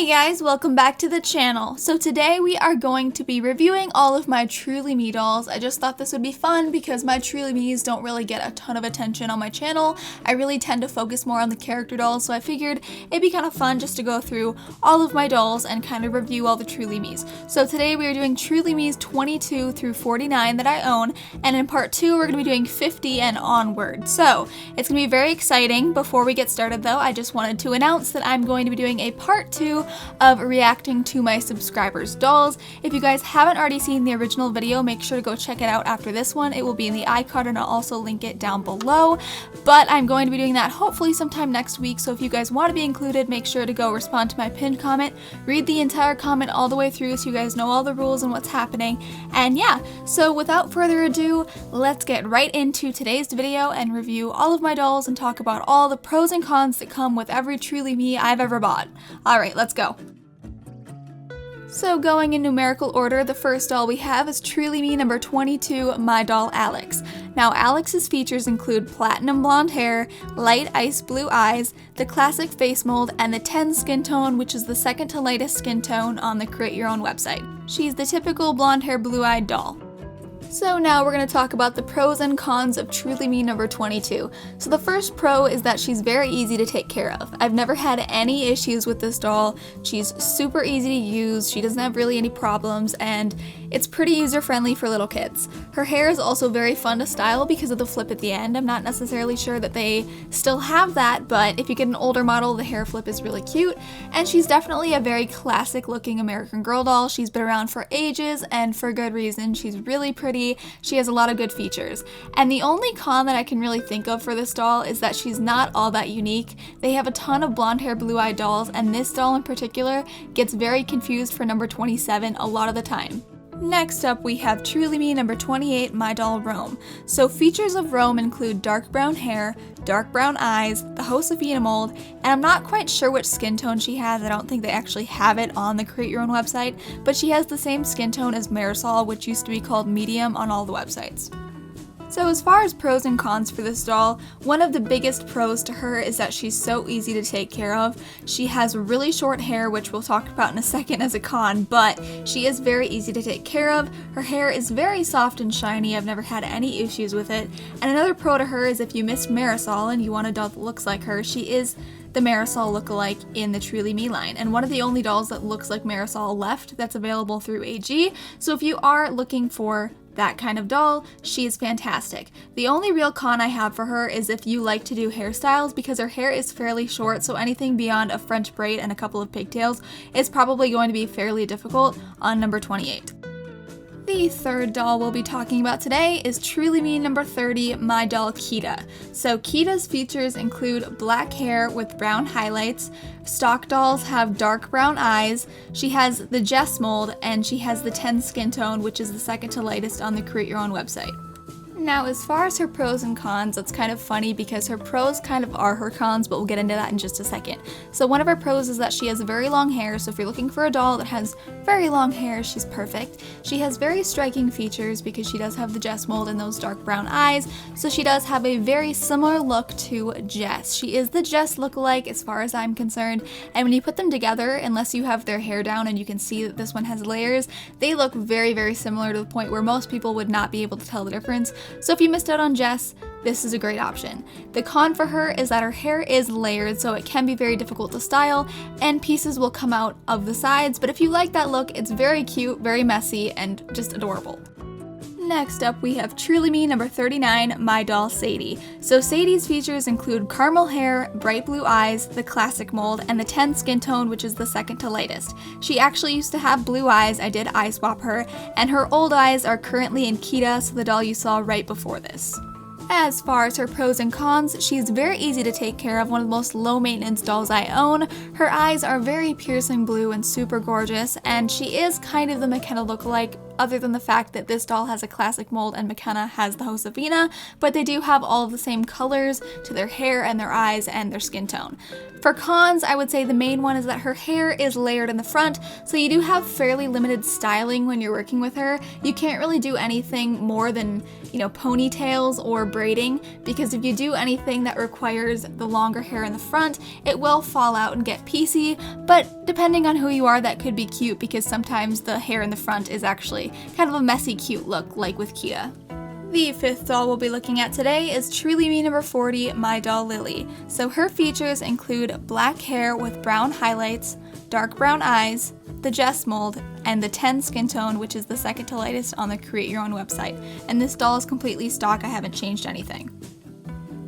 guys, welcome back to the channel. So today we are going to be reviewing all of my Truly Me dolls. I just thought this would be fun because my Truly Me's don't really get a ton of attention on my channel. I really tend to focus more on the character dolls, so I figured it'd be kind of fun just to go through all of my dolls and kind of review all the Truly Me's. So today we are doing Truly Me's 22 through 49 that I own, and in part 2 we're going to be doing 50 and onward. So it's going to be very exciting. Before we get started though, I just wanted to announce that I'm going to be doing a part 2 of reacting to my subscribers' dolls. If you guys haven't already seen the original video, make sure to go check it out after this one. It will be in the iCard and I'll also link it down below. But I'm going to be doing that hopefully sometime next week, so if you guys want to be included, make sure to go respond to my pinned comment, read the entire comment all the way through so you guys know all the rules and what's happening. And yeah, so without further ado, let's get right into today's video and review all of my dolls and talk about all the pros and cons that come with every Truly Me I've ever bought. Alright, let's go. So going in numerical order, the first doll we have is Truly Me number 22, my doll Alex. Now Alex's features include platinum blonde hair, light ice blue eyes, the classic face mold, and the 10 skin tone, which is the second to lightest skin tone on the Create Your Own website. She's the typical blonde hair blue eyed doll. So now we're going to talk about the pros and cons of Truly Me number 22. So the first pro is that she's very easy to take care of. I've never had any issues with this doll. She's super easy to use, she doesn't have really any problems, and it's pretty user-friendly for little kids. Her hair is also very fun to style because of the flip at the end. I'm not necessarily sure that they still have that, but if you get an older model, the hair flip is really cute. And she's definitely a very classic-looking American Girl doll. She's been around for ages, and for good reason. She's really pretty. She has a lot of good features. And the only con that I can really think of for this doll is that she's not all that unique. They have a ton of blonde hair blue-eyed dolls, and this doll in particular gets very confused for number 27 a lot of the time. Next up we have Truly Me number 28, my doll Rome. So features of Rome include dark brown hair, dark brown eyes, the Josephina mold, and I'm not quite sure which skin tone she has. I don't think they actually have it on the Create Your Own website, but she has the same skin tone as Marisol, which used to be called medium on all the websites. So as far as pros and cons for this doll, one of the biggest pros to her is that she's so easy to take care of. She has really short hair, which we'll talk about in a second as a con, but she is very easy to take care of. Her hair is very soft and shiny. I've never had any issues with it. And another pro to her is if you missed Marisol and you want a doll that looks like her, she is the Marisol lookalike in the Truly Me line, and one of the only dolls that looks like Marisol left that's available through AGIG. So if you are looking for that kind of doll, she is fantastic. The only real con I have for her is if you like to do hairstyles, because her hair is fairly short, so anything beyond a French braid and a couple of pigtails is probably going to be fairly difficult on number 28. The third doll we'll be talking about today is Truly Me number 30, my doll Kita. So Kita's features include black hair with brown highlights, stock dolls have dark brown eyes, she has the Jess mold, and she has the 10 skin tone, which is the second to lightest on the Create Your Own website. Now, as far as her pros and cons, it's kind of funny because her pros kind of are her cons, but we'll get into that in just a second. So one of her pros is that she has very long hair, so if you're looking for a doll that has very long hair, she's perfect. She has very striking features because she does have the Jess mold and those dark brown eyes, so she does have a very similar look to Jess. She is the Jess lookalike as far as I'm concerned, and when you put them together, unless you have their hair down and you can see that this one has layers, they look very, very similar to the point where most people would not be able to tell the difference. So if you missed out on Jess, this is a great option. The con for her is that her hair is layered, so it can be very difficult to style, and pieces will come out of the sides, but if you like that look, it's very cute, very messy, and just adorable. Next up we have Truly Me number 39, my doll Sadie. So Sadie's features include caramel hair, bright blue eyes, the classic mold, and the 10 skin tone, which is the second to lightest. She actually used to have blue eyes. I did eye swap her, and her old eyes are currently in Kita, so the doll you saw right before this. As far as her pros and cons, she's very easy to take care of, one of the most low maintenance dolls I own. Her eyes are very piercing blue and super gorgeous, and she is kind of the McKenna lookalike other than the fact that this doll has a classic mold and McKenna has the Josefina, but they do have all of the same colors to their hair and their eyes and their skin tone. For cons, I would say the main one is that her hair is layered in the front, so you do have fairly limited styling when you're working with her. You can't really do anything more than, ponytails or braiding, because if you do anything that requires the longer hair in the front, it will fall out and get piecey, but depending on who you are, that could be cute because sometimes the hair in the front is actually kind of a messy, cute look, like with Kia. The fifth doll we'll be looking at today is Truly Me number 40, My Doll Lily. So her features include black hair with brown highlights, dark brown eyes, the Jess mold, and the 10 skin tone, which is the second to lightest on the Create Your Own website. And this doll is completely stock, I haven't changed anything.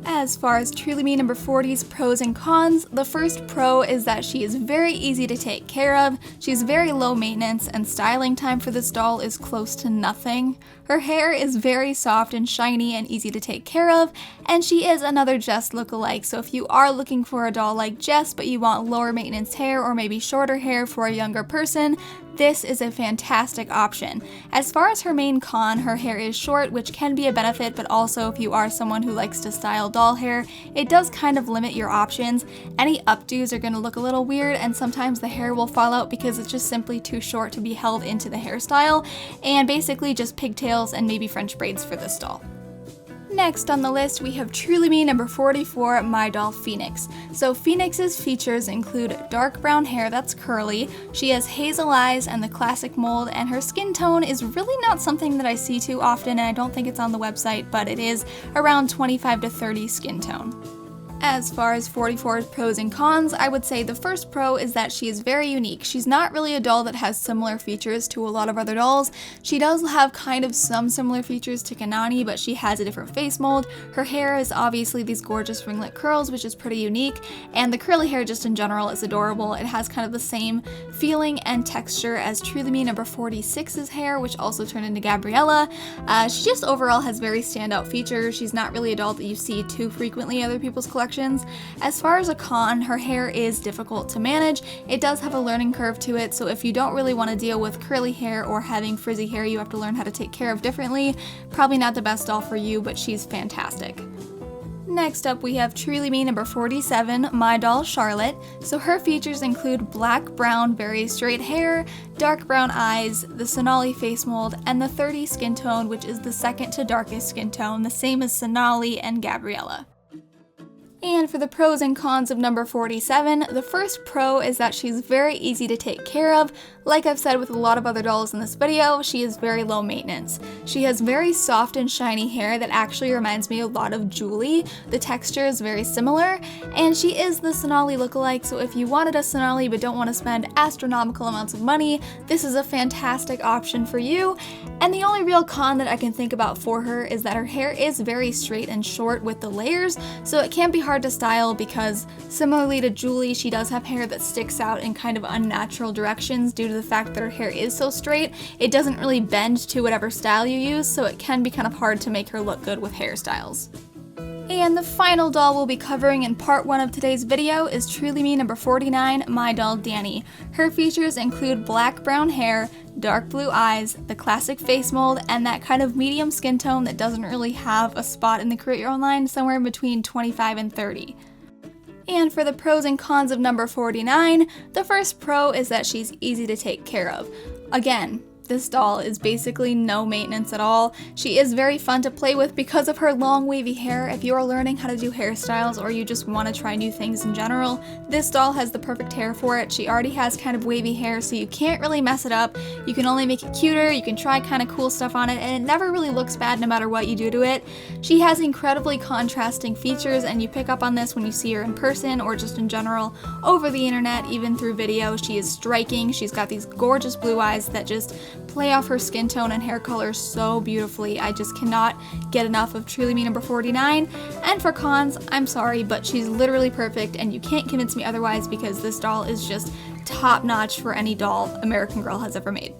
As far as Truly Me number 40's pros and cons, the first pro is that she is very easy to take care of, she's very low maintenance, and styling time for this doll is close to nothing. Her hair is very soft and shiny and easy to take care of, and she is another Jess lookalike, so if you are looking for a doll like Jess but you want lower maintenance hair or maybe shorter hair for a younger person, this is a fantastic option. As far as her main con, her hair is short, which can be a benefit, but also if you are someone who likes to style doll hair, it does kind of limit your options. Any updos are going to look a little weird, and sometimes the hair will fall out because it's just simply too short to be held into the hairstyle, and basically just pigtails and maybe French braids for this doll. Next on the list, we have Truly Me number 44, My Doll Phoenix. So Phoenix's features include dark brown hair that's curly, she has hazel eyes and the classic mold, and her skin tone is really not something that I see too often, and I don't think it's on the website, but it is around 25 to 30 skin tone. As far as 44's pros and cons, I would say the first pro is that she is very unique. She's not really a doll that has similar features to a lot of other dolls. She does have kind of some similar features to Kanani, but she has a different face mold. Her hair is obviously these gorgeous ringlet curls, which is pretty unique, and the curly hair just in general is adorable. It has kind of the same feeling and texture as Truly Me number 46's hair, which also turned into Gabriella. She just overall has very standout features. She's not really a doll that you see too frequently in other people's collections. As far as a con, her hair is difficult to manage. It does have a learning curve to it, so if you don't really want to deal with curly hair or having frizzy hair you have to learn how to take care of differently, probably not the best doll for you, but she's fantastic. Next up, we have Truly Me number 47, My Doll Charlotte. So her features include black, brown, very straight hair, dark brown eyes, the Sonali face mold, and the 30 skin tone, which is the second to darkest skin tone, the same as Sonali and Gabriella. And for the pros and cons of number 47, the first pro is that she's very easy to take care of. Like I've said with a lot of other dolls in this video, she is very low maintenance. She has very soft and shiny hair that actually reminds me a lot of Julie. The texture is very similar, and she is the Sonali lookalike, so if you wanted a Sonali but don't want to spend astronomical amounts of money, this is a fantastic option for you. And the only real con that I can think about for her is that her hair is very straight and short with the layers, so it can be hard to style because similarly to Julie, she does have hair that sticks out in kind of unnatural directions due to the fact that her hair is so straight. It doesn't really bend to whatever style you use, so it can be kind of hard to make her look good with hairstyles. And the final doll we'll be covering in part 1 of today's video is Truly Me number 49, My Doll Danny. Her features include black brown hair, dark blue eyes, the classic face mold, and that kind of medium skin tone that doesn't really have a spot in the Create Your Own line, somewhere in between 25 and 30. And for the pros and cons of number 49, the first pro is that she's easy to take care of. Again, this doll is basically no maintenance at all. She is very fun to play with because of her long wavy hair. If you are learning how to do hairstyles or you just want to try new things in general, this doll has the perfect hair for it. She already has kind of wavy hair, so you can't really mess it up. You can only make it cuter, you can try kind of cool stuff on it, and it never really looks bad no matter what you do to it. She has incredibly contrasting features, and you pick up on this when you see her in person or just in general over the internet, even through video. She is striking. She's got these gorgeous blue eyes that just play off her skin tone and hair color so beautifully. I just cannot get enough of Truly Me number 49. And for cons, I'm sorry, but she's literally perfect, and you can't convince me otherwise because this doll is just top notch for any doll American Girl has ever made.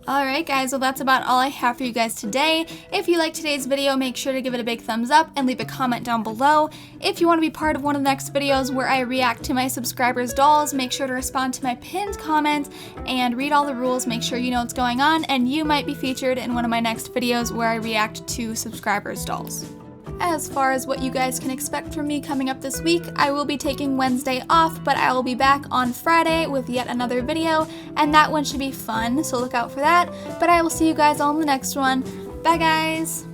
Alright guys, well that's about all I have for you guys today. If you liked today's video, make sure to give it a big thumbs up and leave a comment down below. If you want to be part of one of the next videos where I react to my subscribers' dolls, make sure to respond to my pinned comment and read all the rules, make sure you know what's going on, and you might be featured in one of my next videos where I react to subscribers' dolls. As far as what you guys can expect from me coming up this week, I will be taking Wednesday off, but I will be back on Friday with yet another video, and that one should be fun, so look out for that. But I will see you guys all in the next one. Bye guys!